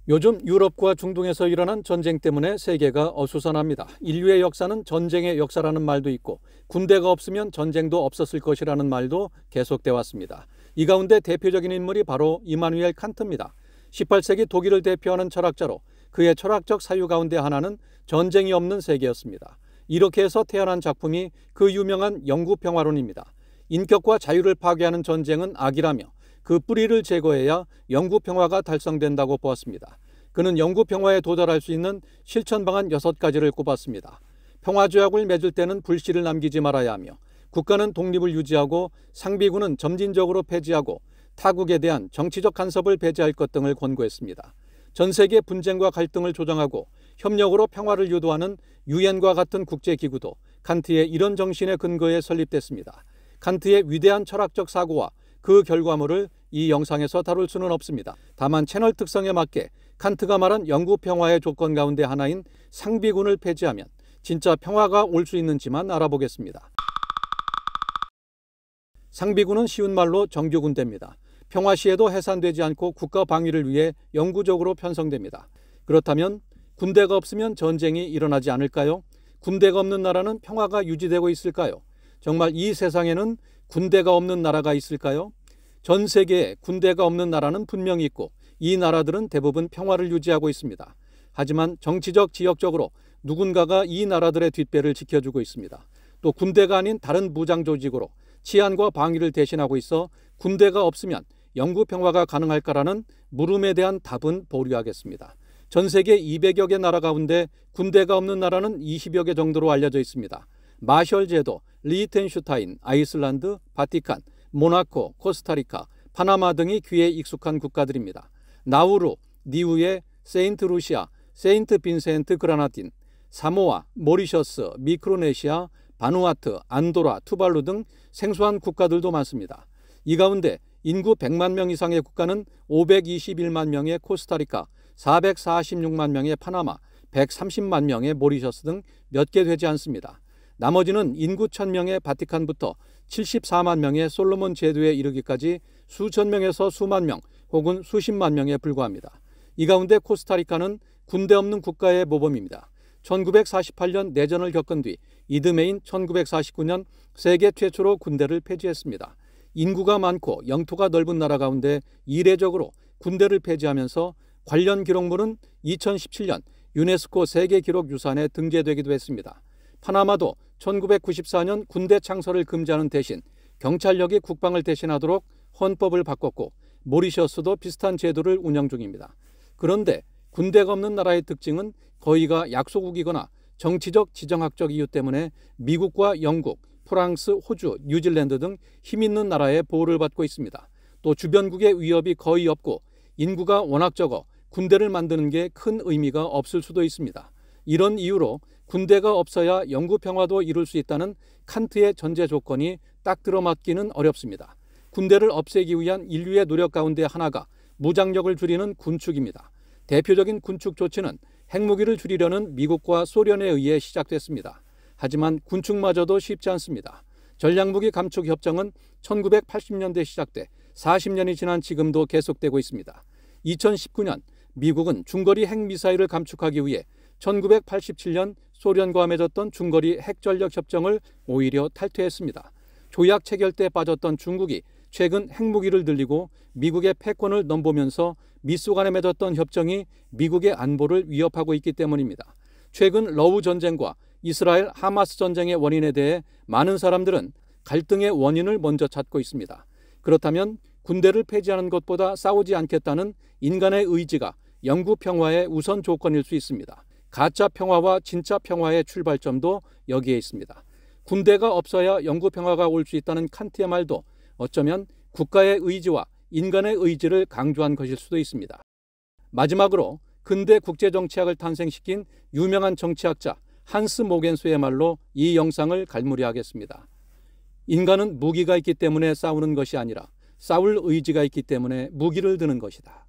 요즘 유럽과 중동에서 일어난 전쟁 때문에 세계가 어수선합니다. 인류의 역사는 전쟁의 역사라는 말도 있고 군대가 없으면 전쟁도 없었을 것이라는 말도 계속돼 왔습니다. 이 가운데 대표적인 인물이 바로 이마누엘 칸트입니다. 18세기 독일을 대표하는 철학자로 그의 철학적 사유 가운데 하나는 전쟁이 없는 세계였습니다. 이렇게 해서 태어난 작품이 그 유명한 영구평화론입니다. 인격과 자유를 파괴하는 전쟁은 악이라며 그 뿌리를 제거해야 영구평화가 달성된다고 보았습니다. 그는 영구평화에 도달할 수 있는 실천 방안 6가지를 꼽았습니다. 평화조약을 맺을 때는 불씨를 남기지 말아야 하며, 국가는 독립을 유지하고 상비군은 점진적으로 폐지하고 타국에 대한 정치적 간섭을 배제할 것 등을 권고했습니다. 전 세계 분쟁과 갈등을 조정하고 협력으로 평화를 유도하는 유엔과 같은 국제기구도 칸트의 이런 정신에 근거해 설립됐습니다. 칸트의 위대한 철학적 사고와 그 결과물을 이 영상에서 다룰 수는 없습니다. 다만 채널 특성에 맞게 칸트가 말한 영구평화의 조건 가운데 하나인 상비군을 폐지하면 진짜 평화가 올 수 있는지만 알아보겠습니다. 상비군은 쉬운 말로 정규군대입니다. 평화 시에도 해산되지 않고 국가 방위를 위해 영구적으로 편성됩니다. 그렇다면 군대가 없으면 전쟁이 일어나지 않을까요? 군대가 없는 나라는 평화가 유지되고 있을까요? 정말 이 세상에는 군대가 없는 나라가 있을까요? 전 세계에 군대가 없는 나라는 분명히 있고 이 나라들은 대부분 평화를 유지하고 있습니다. 하지만 정치적, 지역적으로 누군가가 이 나라들의 뒷배를 지켜주고 있습니다. 또 군대가 아닌 다른 무장 조직으로 치안과 방위를 대신하고 있어 군대가 없으면 영구 평화가 가능할까라는 물음에 대한 답은 보류하겠습니다. 전 세계 200여 개 나라 가운데 군대가 없는 나라는 20여 개 정도로 알려져 있습니다. 마셜 제도, 리히텐슈타인, 아이슬란드, 바티칸, 모나코, 코스타리카, 파나마 등이 귀에 익숙한 국가들입니다. 나우루, 니우에, 세인트 루시아, 세인트 빈센트 그라나딘, 사모아, 모리셔스, 미크로네시아, 바누아트, 안도라, 투발루 등 생소한 국가들도 많습니다. 이 가운데 인구 100만 명 이상의 국가는 521만 명의 코스타리카, 446만 명의 파나마, 130만 명의 모리셔스 등 몇 개 되지 않습니다. 나머지는 인구 1000명의 바티칸부터 74만 명의 솔로몬 제도에 이르기까지 수천 명에서 수만 명 혹은 수십만 명에 불과합니다. 이 가운데 코스타리카는 군대 없는 국가의 모범입니다. 1948년 내전을 겪은 뒤 이듬해인 1949년 세계 최초로 군대를 폐지했습니다. 인구가 많고 영토가 넓은 나라 가운데 이례적으로 군대를 폐지하면서 관련 기록물은 2017년 유네스코 세계기록유산에 등재되기도 했습니다. 파나마도 1994년 군대 창설을 금지하는 대신 경찰력이 국방을 대신하도록 헌법을 바꿨고 모리셔스도 비슷한 제도를 운영 중입니다. 그런데 군대가 없는 나라의 특징은 거의가 약소국이거나 정치적 지정학적 이유 때문에 미국과 영국, 프랑스, 호주, 뉴질랜드 등 힘있는 나라의 보호를 받고 있습니다. 또 주변국의 위협이 거의 없고 인구가 워낙 적어 군대를 만드는 게 큰 의미가 없을 수도 있습니다. 이런 이유로 군대가 없어야 영구평화도 이룰 수 있다는 칸트의 전제 조건이 딱 들어맞기는 어렵습니다. 군대를 없애기 위한 인류의 노력 가운데 하나가 무장력을 줄이는 군축입니다. 대표적인 군축 조치는 핵무기를 줄이려는 미국과 소련에 의해 시작됐습니다. 하지만 군축마저도 쉽지 않습니다. 전략무기 감축 협정은 1980년대 시작돼 40년이 지난 지금도 계속되고 있습니다. 2019년 미국은 중거리 핵미사일을 감축하기 위해 1987년 소련과 맺었던 중거리 핵전력협정을 오히려 탈퇴했습니다. 조약 체결 때 빠졌던 중국이 최근 핵무기를 늘리고 미국의 패권을 넘보면서 미소 간에 맺었던 협정이 미국의 안보를 위협하고 있기 때문입니다. 최근 러우 전쟁과 이스라엘 하마스 전쟁의 원인에 대해 많은 사람들은 갈등의 원인을 먼저 찾고 있습니다. 그렇다면 군대를 폐지하는 것보다 싸우지 않겠다는 인간의 의지가 영구 평화의 우선 조건일 수 있습니다. 가짜 평화와 진짜 평화의 출발점도 여기에 있습니다. 군대가 없어야 영구 평화가 올 수 있다는 칸트의 말도 어쩌면 국가의 의지와 인간의 의지를 강조한 것일 수도 있습니다. 마지막으로 근대 국제정치학을 탄생시킨 유명한 정치학자 한스 모겐스의 말로 이 영상을 갈무리하겠습니다. 인간은 무기가 있기 때문에 싸우는 것이 아니라 싸울 의지가 있기 때문에 무기를 드는 것이다.